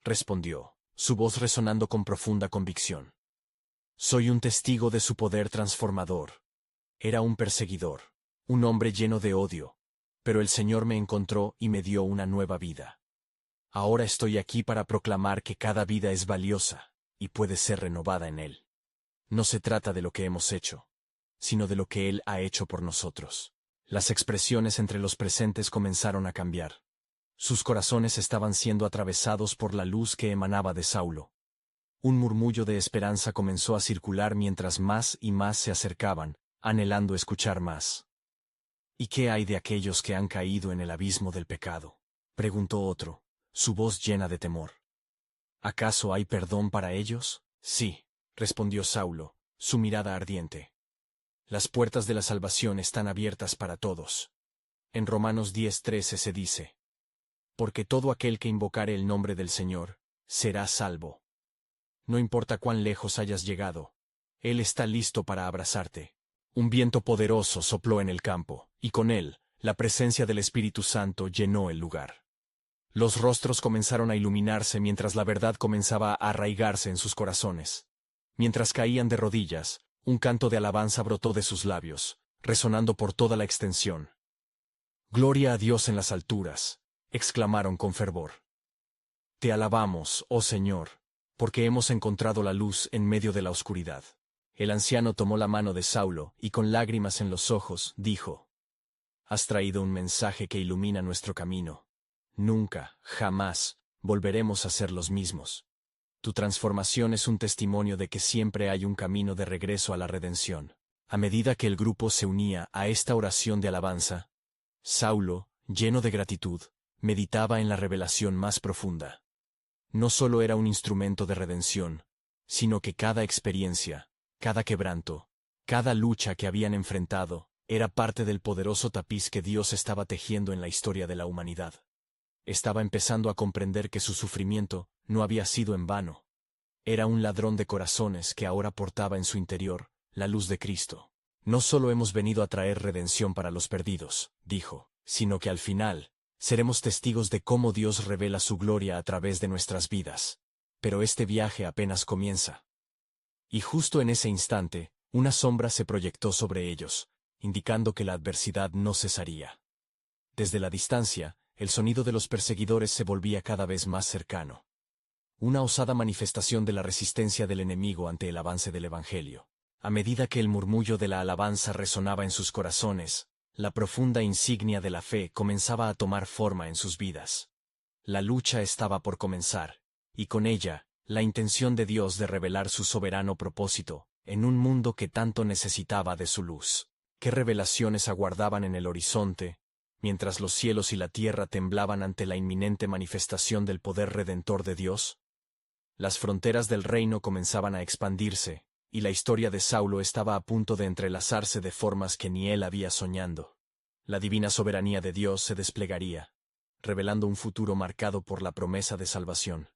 respondió, su voz resonando con profunda convicción. Soy un testigo de su poder transformador. Era un perseguidor, un hombre lleno de odio, pero el Señor me encontró y me dio una nueva vida. Ahora estoy aquí para proclamar que cada vida es valiosa y puede ser renovada en Él. No se trata de lo que hemos hecho, sino de lo que Él ha hecho por nosotros. Las expresiones entre los presentes comenzaron a cambiar. Sus corazones estaban siendo atravesados por la luz que emanaba de Saulo. Un murmullo de esperanza comenzó a circular mientras más y más se acercaban, anhelando escuchar más. ¿Y qué hay de aquellos que han caído en el abismo del pecado?, preguntó otro, su voz llena de temor. ¿Acaso hay perdón para ellos? Sí, respondió Saulo, su mirada ardiente. Las puertas de la salvación están abiertas para todos. En Romanos 10:13 se dice: porque todo aquel que invocare el nombre del Señor, será salvo. No importa cuán lejos hayas llegado, Él está listo para abrazarte. Un viento poderoso sopló en el campo, y con él, la presencia del Espíritu Santo llenó el lugar. Los rostros comenzaron a iluminarse mientras la verdad comenzaba a arraigarse en sus corazones. Mientras caían de rodillas, un canto de alabanza brotó de sus labios, resonando por toda la extensión. Gloria a Dios en las alturas, exclamaron con fervor. Te alabamos, oh Señor, porque hemos encontrado la luz en medio de la oscuridad. El anciano tomó la mano de Saulo y con lágrimas en los ojos, dijo: Has traído un mensaje que ilumina nuestro camino. Nunca, jamás, volveremos a ser los mismos. Tu transformación es un testimonio de que siempre hay un camino de regreso a la redención. A medida que el grupo se unía a esta oración de alabanza, Saulo, lleno de gratitud, meditaba en la revelación más profunda. No solo era un instrumento de redención, sino que cada experiencia, cada quebranto, cada lucha que habían enfrentado, era parte del poderoso tapiz que Dios estaba tejiendo en la historia de la humanidad. Estaba empezando a comprender que su sufrimiento no había sido en vano. Era un ladrón de corazones que ahora portaba en su interior la luz de Cristo. No solo hemos venido a traer redención para los perdidos, dijo, sino que al final, seremos testigos de cómo Dios revela su gloria a través de nuestras vidas. Pero este viaje apenas comienza. Y justo en ese instante, una sombra se proyectó sobre ellos, indicando que la adversidad no cesaría. Desde la distancia, el sonido de los perseguidores se volvía cada vez más cercano. Una osada manifestación de la resistencia del enemigo ante el avance del Evangelio. A medida que el murmullo de la alabanza resonaba en sus corazones, la profunda insignia de la fe comenzaba a tomar forma en sus vidas. La lucha estaba por comenzar, y con ella, la intención de Dios de revelar su soberano propósito, en un mundo que tanto necesitaba de su luz. ¿Qué revelaciones aguardaban en el horizonte, mientras los cielos y la tierra temblaban ante la inminente manifestación del poder redentor de Dios? Las fronteras del reino comenzaban a expandirse, y la historia de Saulo estaba a punto de entrelazarse de formas que ni él había soñado. La divina soberanía de Dios se desplegaría, revelando un futuro marcado por la promesa de salvación.